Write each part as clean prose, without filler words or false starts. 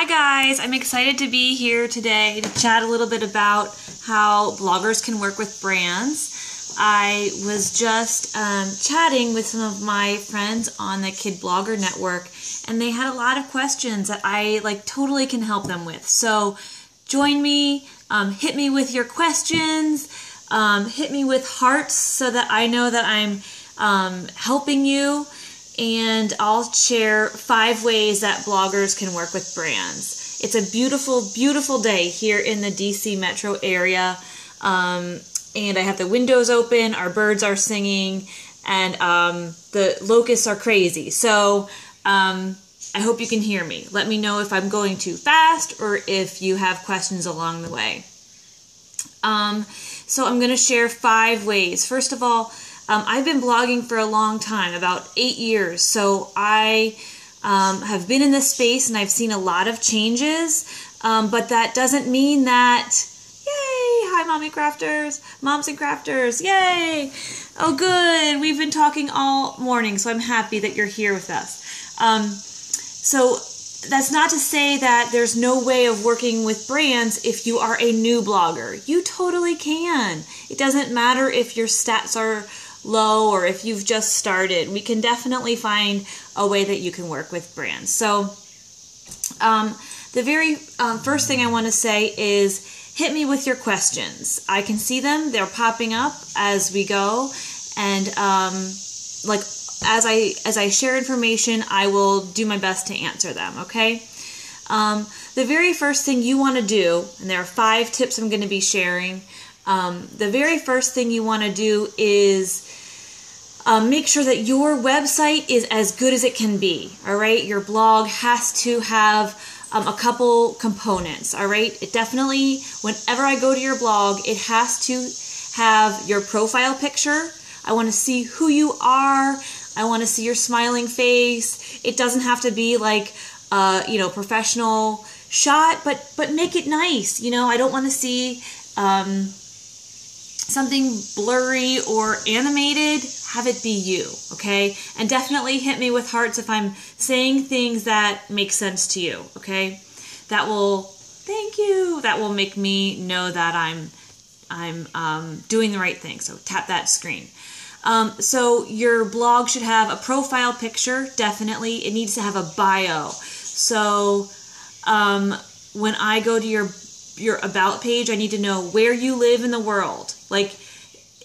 Hi guys, I'm excited to be here today to chat a little bit about how bloggers can work with brands. I was just chatting with some of my friends on the Kid Blogger Network, and they had a lot of questions that I totally can help them with. So join me, hit me with your questions, hit me with hearts so that I know that I'm helping you. And I'll share 5 ways that bloggers can work with brands. It's a beautiful, beautiful day here in the DC metro area. And I have the windows open, our birds are singing, and the locusts are crazy. So I hope you can hear me. Let me know if I'm going too fast or if you have questions along the way. So I'm going to share 5 ways. First of all, I've been blogging for a long time, about 8 years, so I have been in this space and I've seen a lot of changes, but that doesn't mean that, yay, hi Mommy Crafters, Moms and Crafters, yay, oh good, we've been talking all morning, so I'm happy that you're here with us. So that's not to say that there's no way of working with brands if you are a new blogger. You totally can. It doesn't matter if your stats are low or if you've just started. We can definitely find a way that you can work with brands. So the very first thing I want to say is hit me with your questions. I can see them. They're popping up as we go, and as I share information, I will do my best to answer them, okay? The very first thing you want to do, and there are 5 tips I'm going to be sharing. The very first thing you want to do is make sure that your website is as good as it can be, all right? Your blog has to have a couple components, all right? It definitely, whenever I go to your blog, it has to have your profile picture. I want to see who you are. I want to see your smiling face. It doesn't have to be professional shot, but make it nice. I don't want to see something blurry or animated. Have it be you, okay? And definitely hit me with hearts if I'm saying things that make sense to you, okay? That will, thank you. That will make me know that I'm doing the right thing. So tap that screen. So your blog should have a profile picture, definitely. It needs to have a bio. So when I go to your about page, I need to know where you live in the world.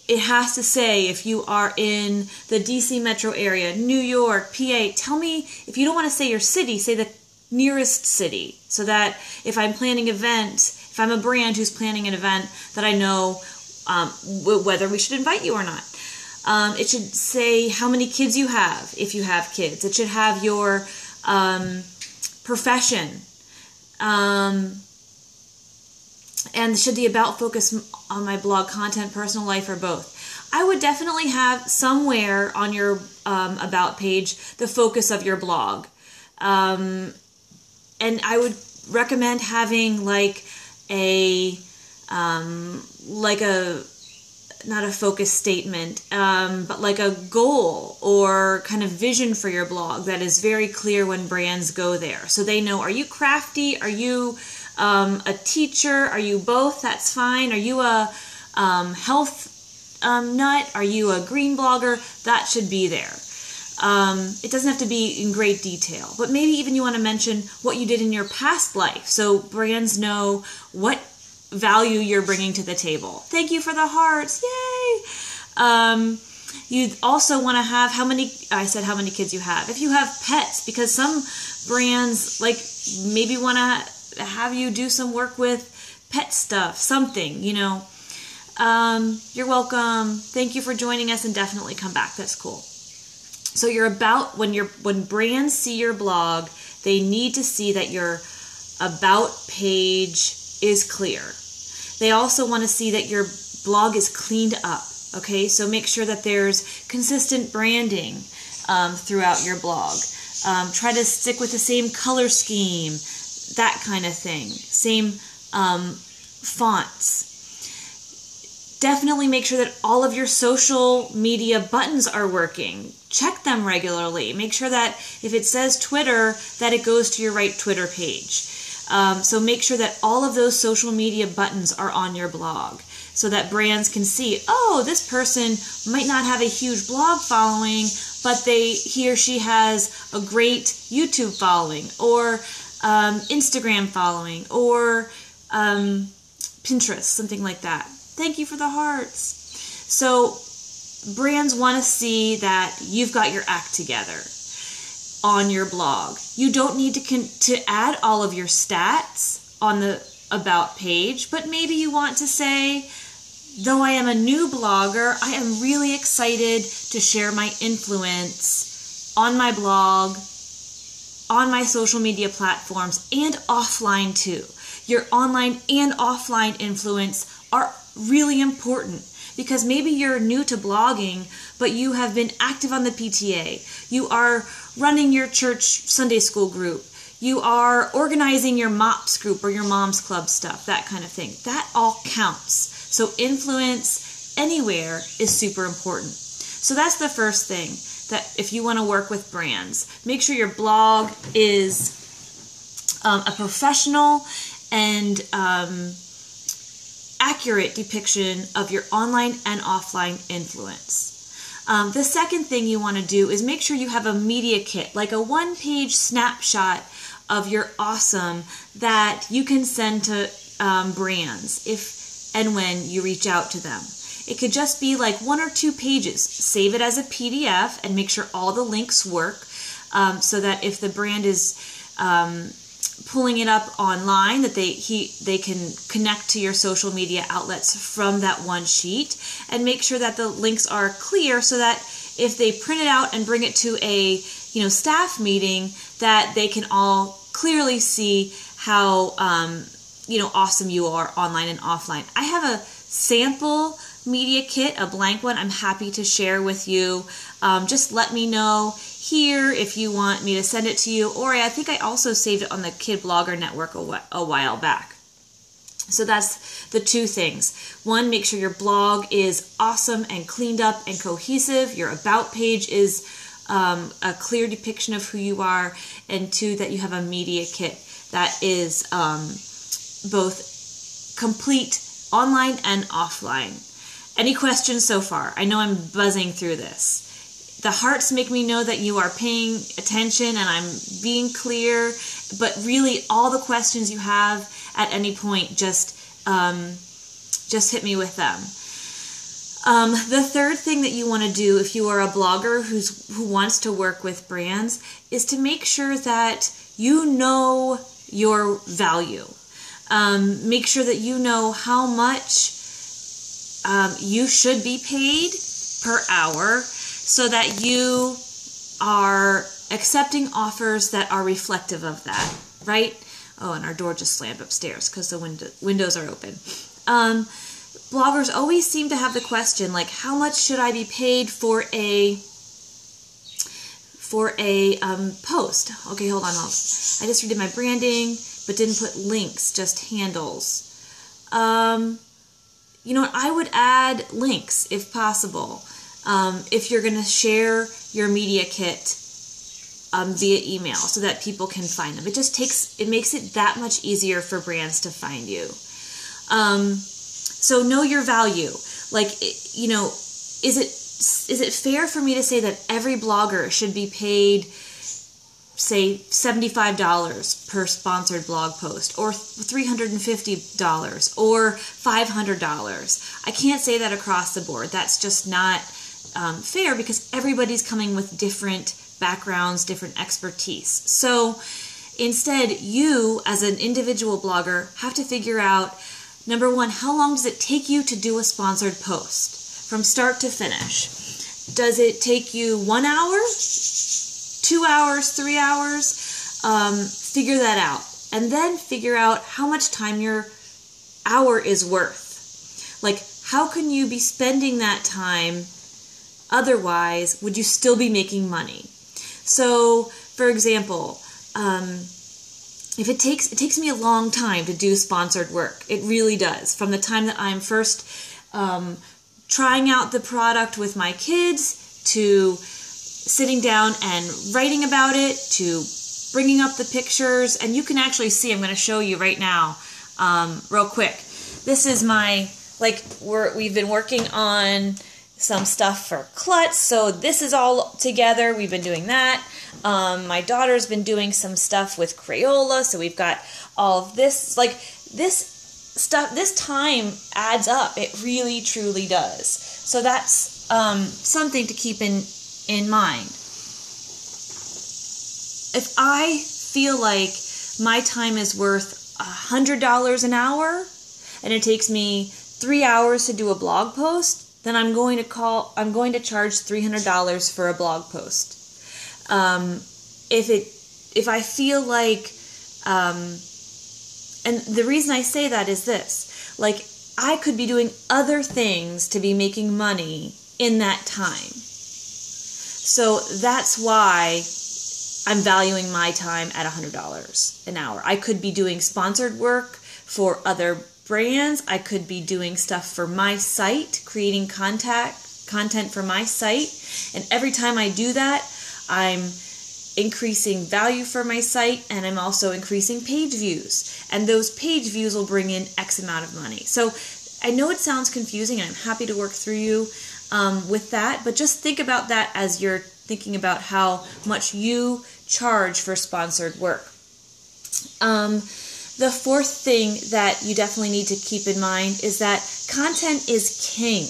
It has to say if you are in the DC metro area, New York, PA. Tell me, if you don't want to say your city, say the nearest city, so that if I'm planning an event, if I'm a brand who's planning an event, that I know whether we should invite you or not. It should say how many kids you have, if you have kids. It should have your profession. And should the about focus on my blog content, personal life, or both? I would definitely have somewhere on your about page the focus of your blog. And I would recommend having not a focus statement, but like a goal or kind of vision for your blog that is very clear when brands go there. So they know, are you crafty? Are you a teacher? Are you both? That's fine. Are you a health nut? Are you a green blogger? That should be there. It doesn't have to be in great detail, but maybe even you want to mention what you did in your past life so brands know what value you're bringing to the table. Thank you for the hearts. Yay! You also want to have how many kids you have. If you have pets, because some brands maybe want to have you do some work with pet stuff, something, You're welcome. Thank you for joining us, and definitely come back. That's cool. So when brands see your blog, they need to see that your about page is clear. They also want to see that your blog is cleaned up, okay? So make sure that there's consistent branding throughout your blog. Try to stick with the same color scheme, that kind of thing. Same fonts. Definitely make sure that all of your social media buttons are working. Check them regularly. Make sure that if it says Twitter, that it goes to your right Twitter page. So make sure that all of those social media buttons are on your blog so that brands can see, oh, this person might not have a huge blog following, but he or she has a great YouTube following or Instagram following or Pinterest, something like that. Thank you for the hearts. So brands want to see that you've got your act together on your blog. You don't need to add all of your stats on the about page, but maybe you want to say, though I am a new blogger, I am really excited to share my influence on my blog, on my social media platforms, and offline too. Your online and offline influence are really important because maybe you're new to blogging, but you have been active on the PTA. You are running your church Sunday school group. You are organizing your MOPS group or your Mom's Club stuff, that kind of thing. That all counts. So influence anywhere is super important. So that's the first thing, that if you want to work with brands, make sure your blog is a professional and accurate depiction of your online and offline influence. The second thing you want to do is make sure you have a media kit, like a one-page snapshot of your awesome that you can send to brands if and when you reach out to them. It could just be like 1 or 2 pages. Save it as a PDF and make sure all the links work so that if the brand is pulling it up online, that they can connect to your social media outlets from that one sheet, and make sure that the links are clear so that if they print it out and bring it to a staff meeting, that they can all clearly see how awesome you are online and offline. I have a sample media kit, a blank one, I'm happy to share with you. Just let me know here if you want me to send it to you, or I think I also saved it on the Kid Blogger Network a while back. So that's the 2 things. 1, make sure your blog is awesome and cleaned up and cohesive. Your about page is a clear depiction of who you are. And 2, that you have a media kit that is both complete online and offline. Any questions so far? I know I'm buzzing through this. The hearts make me know that you are paying attention and I'm being clear, but really all the questions you have at any point, just hit me with them. The third thing that you want to do if you are a blogger who wants to work with brands is to make sure that you know your value. Make sure that you know how much you should be paid per hour, so that you are accepting offers that are reflective of that, right? Oh, and our door just slammed upstairs because the windows are open. Bloggers always seem to have the question, like, how much should I be paid for a post? Okay, hold on. I just redid my branding, but didn't put links, just handles. I would add links if possible. If you're going to share your media kit via email so that people can find them. It makes it that much easier for brands to find you. So know your value. Like, is it fair for me to say that every blogger should be paid, say, $75 per sponsored blog post, or $350, or $500? I can't say that across the board. That's just not fair, because everybody's coming with different backgrounds, different expertise. So instead, you as an individual blogger have to figure out, number one, how long does it take you to do a sponsored post from start to finish? Does it take you 1 hour, 2 hours, 3 hours? Figure that out. And then figure out how much time your hour is worth. Like, how can you be spending that time? Otherwise, would you still be making money? So, for example, if it takes me a long time to do sponsored work. It really does. From the time that I'm first trying out the product with my kids, to sitting down and writing about it, to bringing up the pictures, and you can actually see, I'm going to show you right now, real quick. This is my, we've been working on some stuff for Klutz, so this is all together. We've been doing that. My daughter's been doing some stuff with Crayola, so we've got all of this. This stuff, this time adds up. It really, truly does. So that's something to keep in mind. If I feel like my time is worth $100 an hour, and it takes me 3 hours to do a blog post, then I'm going to charge $300 for a blog post. If I feel like, and the reason I say that is this, I could be doing other things to be making money in that time. So that's why I'm valuing my time at $100 an hour. I could be doing sponsored work for other brands. I could be doing stuff for my site, creating content for my site. And every time I do that, I'm increasing value for my site, and I'm also increasing page views. And those page views will bring in X amount of money. So I know it sounds confusing, and I'm happy to work through you with that, but just think about that as you're thinking about how much you charge for sponsored work. The fourth thing that you definitely need to keep in mind is that content is king.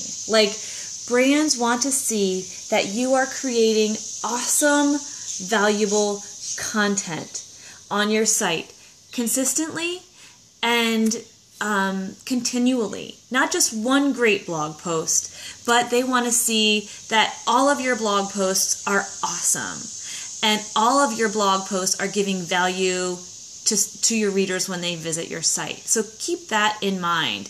Brands want to see that you are creating awesome, valuable content on your site consistently and continually. Not just one great blog post, but they want to see that all of your blog posts are awesome and all of your blog posts are giving value to your readers when they visit your site. So keep that in mind.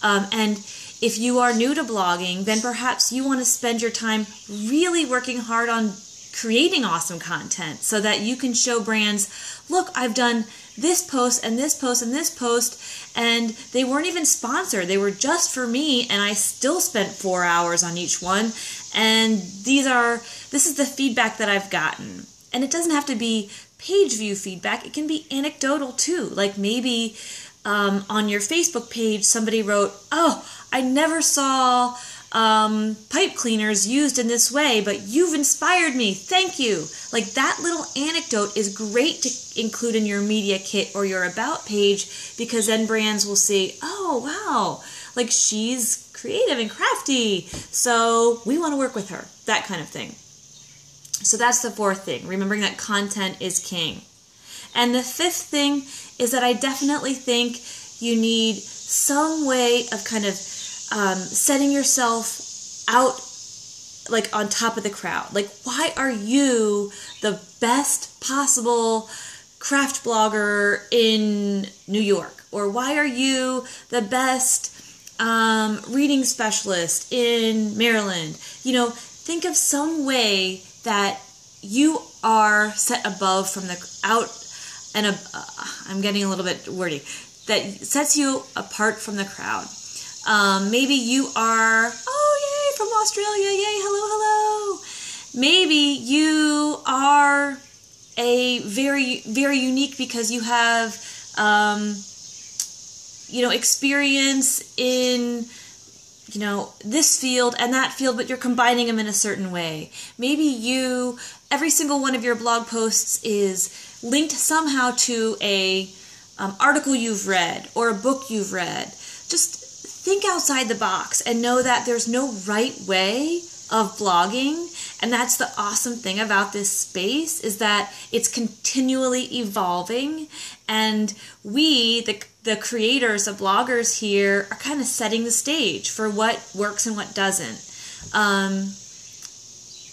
And if you are new to blogging, then perhaps you want to spend your time really working hard on creating awesome content so that you can show brands, look, I've done this post and this post and this post, and they weren't even sponsored. They were just for me, and I still spent 4 hours on each one. And this is the feedback that I've gotten. And it doesn't have to be page view feedback. It can be anecdotal too. Maybe on your Facebook page, somebody wrote, oh, I never saw pipe cleaners used in this way, but you've inspired me. Thank you. That little anecdote is great to include in your media kit or your about page, because then brands will say, oh, wow, she's creative and crafty, so we want to work with her, that kind of thing. So that's the fourth thing, remembering that content is king. And the fifth thing is that I definitely think you need some way of kind of setting yourself out on top of the crowd. Why are you the best possible craft blogger in New York? Or why are you the best reading specialist in Maryland? Think of some way that you are set above from the out and I'm getting a little bit wordy, that sets you apart from the crowd. Maybe you are, yay, from Australia, yay, hello. Maybe you are a very, very unique because you have, experience in, this field and that field, but you're combining them in a certain way. Maybe every single one of your blog posts is linked somehow to a article you've read or a book you've read. Just think outside the box and know that there's no right way of blogging. And that's the awesome thing about this space, is that it's continually evolving. And we, the creators, the bloggers here, are kind of setting the stage for what works and what doesn't.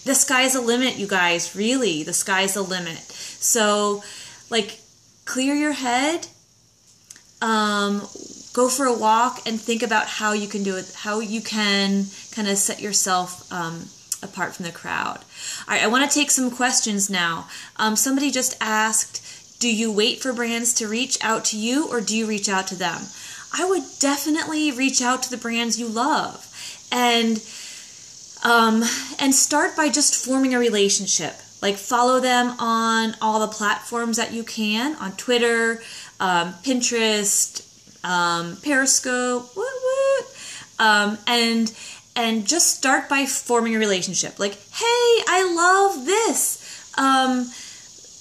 The sky's the limit, you guys. Really, the sky's the limit. So, clear your head. Go for a walk and think about how you can do it, how you can kind of set yourself apart from the crowd. All right, I want to take some questions now. Somebody just asked, do you wait for brands to reach out to you, or do you reach out to them? I would definitely reach out to the brands you love, and start by just forming a relationship. Like follow them on all the platforms that you can, on Twitter, Pinterest, Periscope, and just start by forming a relationship. Like, hey, I love this.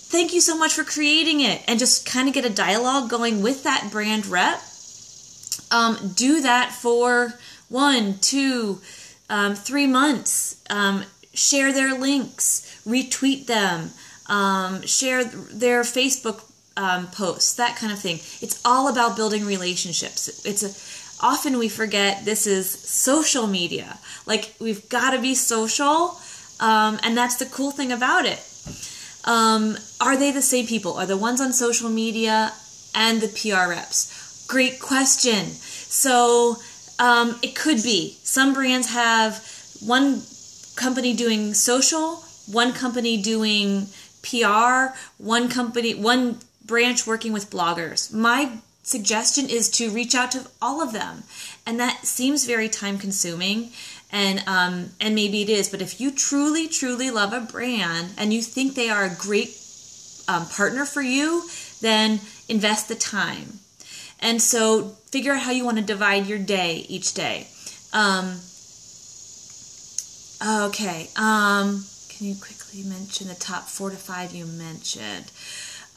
Thank you so much for creating it. And just kind of get a dialogue going with that brand rep. Do that for 1, 2, 3 months. Share their links, retweet them, share their Facebook posts, that kind of thing. It's all about building relationships. Often we forget this is social media. Like, we've got to be social, and that's the cool thing about it. Are they the same people? Are the ones on social media and the PR reps? Great question. So it could be. Some brands have one company doing social, one company doing PR, one branch working with bloggers. My suggestion is to reach out to all of them. And that seems very time consuming, and maybe it is, but if you truly, truly love a brand and you think they are a great partner for you, then invest the time. And so figure out how you want to divide your day each day. Okay. Can you quickly mention the top 4 to 5 you mentioned?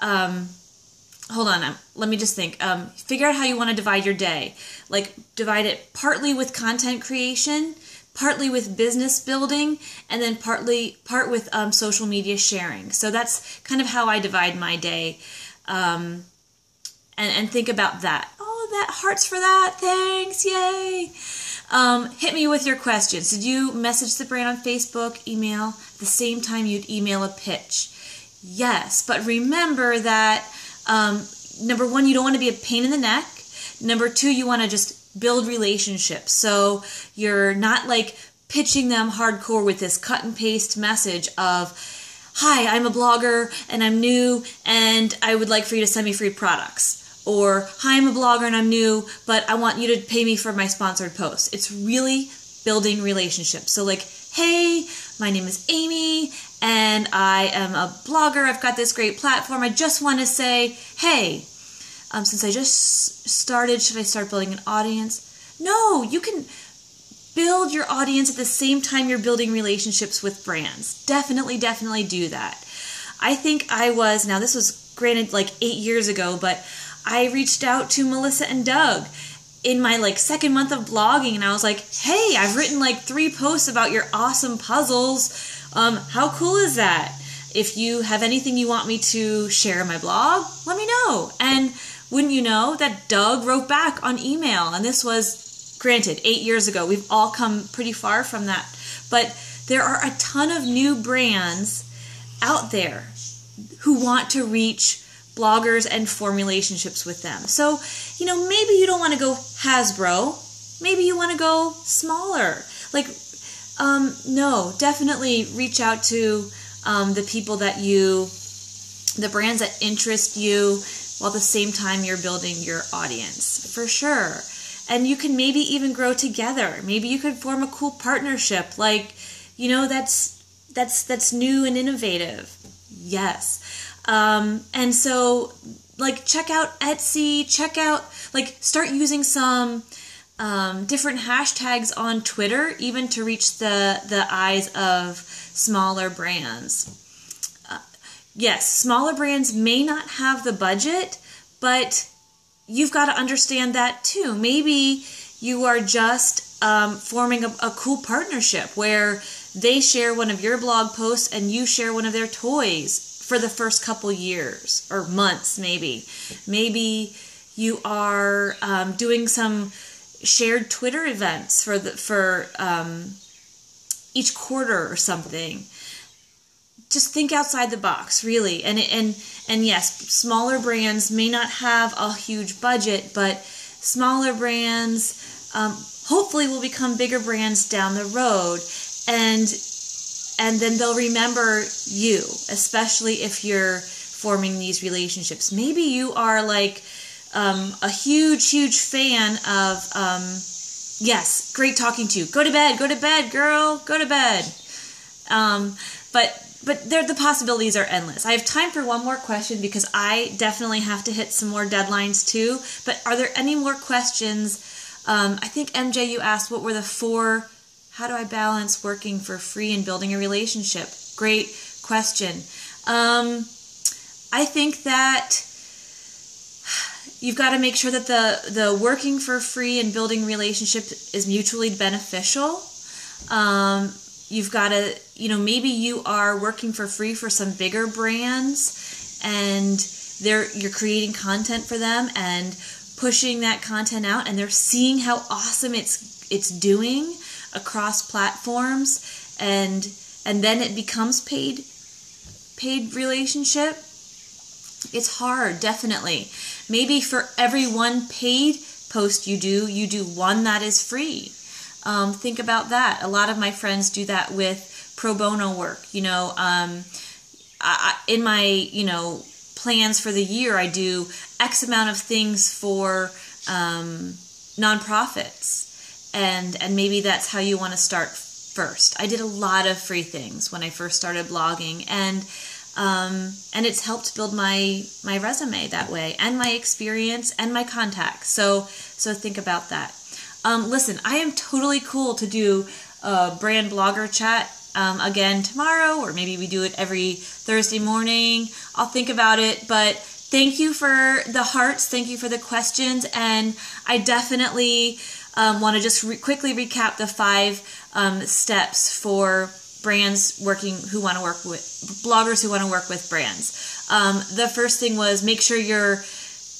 Hold on. Let me just think. Figure out how you want to divide your day. Like, divide it partly with content creation, partly with business building, and then part with social media sharing. So that's kind of how I divide my day. And think about that. Oh, that hearts for that. Thanks. Yay. Hit me with your questions. Did you message the brand on Facebook, email, at the same time you'd email a pitch? Yes, but remember that number 1, you don't want to be a pain in the neck. Number 2, you want to just build relationships. So you're not like pitching them hardcore with this cut and paste message of, hi, I'm a blogger and I'm new and I would like for you to send me free products. Or, hi, I'm a blogger and I'm new, but I want you to pay me for my sponsored posts. It's really building relationships. So like, hey, my name is Amy and I am a blogger. I've got this great platform. I just want to say, hey, since I just started, should I start building an audience? No, you can build your audience at the same time you're building relationships with brands. Definitely do that. I think now this was granted like 8 years ago, but I reached out to Melissa and Doug in my like 2nd month of blogging, and I was like, hey, I've written like 3 posts about your awesome puzzles. How cool is that? If you have anything you want me to share in my blog, let me know. And wouldn't you know that Doug wrote back on email, and this was granted 8 years ago. We've all come pretty far from that. But there are a ton of new brands out there who want to reach bloggers and form relationships with them. So, maybe you don't want to go Hasbro. Maybe you want to go smaller. Like, no, definitely reach out to the brands that interest you, while at the same time you're building your audience, for sure. And you can maybe even grow together. Maybe you could form a cool partnership, like, that's new and innovative. Yes. And so, like, check out Etsy, start using some different hashtags on Twitter, even to reach the eyes of smaller brands. Yes, smaller brands may not have the budget, but you've got to understand that too. Maybe you are just forming a cool partnership where they share one of your blog posts and you share one of their toys for the first couple years or months, maybe. Maybe you are doing some shared Twitter events for each quarter or something. Just think outside the box, really. And yes, smaller brands may not have a huge budget, but smaller brands hopefully will become bigger brands down the road, and then they'll remember you, especially if you're forming these relationships. Maybe you are like a huge fan of, yes, great talking to you. Go to bed, girl, go to bed. But the possibilities are endless. I have time for one more question because I definitely have to hit some more deadlines too. But are there any more questions? I think MJ, you asked what were the 4, how do I balance working for free and building a relationship? Great question. I think that you've got to make sure that the working for free and building relationship is mutually beneficial. You've got to, maybe you are working for free for some bigger brands and you're creating content for them and pushing that content out, and they're seeing how awesome it's doing across platforms, and then it becomes paid relationship. It's hard, definitely. Maybe for every one paid post you do one that is free. Think about that. A lot of my friends do that with pro bono work. In my, plans for the year, I do X amount of things for nonprofits. And maybe that's how you want to start first. I did a lot of free things when I first started blogging, and it's helped build my resume that way, and my experience and my contacts. So think about that. Listen, I am totally cool to do a brand blogger chat again tomorrow, or maybe we do it every Thursday morning. I'll think about it, but thank you for the hearts. Thank you for the questions. And I definitely want to just quickly recap the 5 steps for brands who want to work with bloggers who want to work with brands. The first thing was make sure your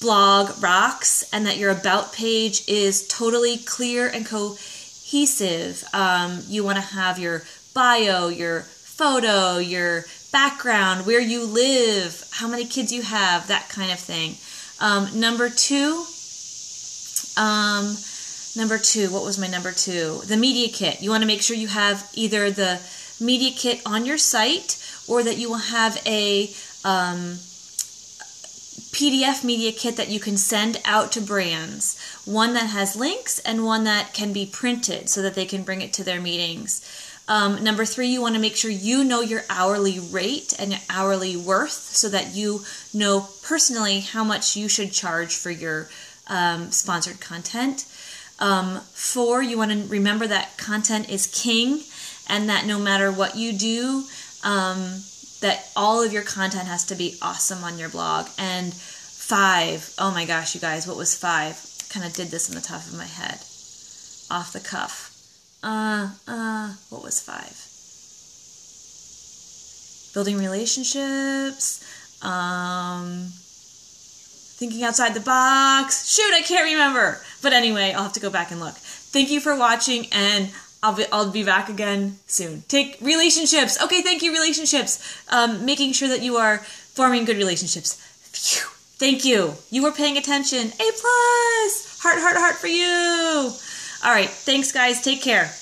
blog rocks and that your about page is totally clear and cohesive. You want to have your bio, your photo, your background, where you live, how many kids you have, that kind of thing. Number two, what was my number 2? The media kit. You want to make sure you have either the media kit on your site, or that you will have a PDF media kit that you can send out to brands. One that has links and one that can be printed so that they can bring it to their meetings. Number 3, you want to make sure you know your hourly rate and your hourly worth so that you know personally how much you should charge for your sponsored content. 4, you want to remember that content is king, and that no matter what you do, that all of your content has to be awesome on your blog. And 5, oh my gosh, you guys, what was 5? Kind of did this on the top of my head, off the cuff. What was 5? Building relationships, thinking outside the box. Shoot, I can't remember. But anyway, I'll have to go back and look. Thank you for watching, and I'll be back again soon. Take relationships. Okay, thank you, relationships. Making sure that you are forming good relationships. Phew. Thank you. You were paying attention. A+. Heart, heart, heart for you. All right. Thanks, guys. Take care.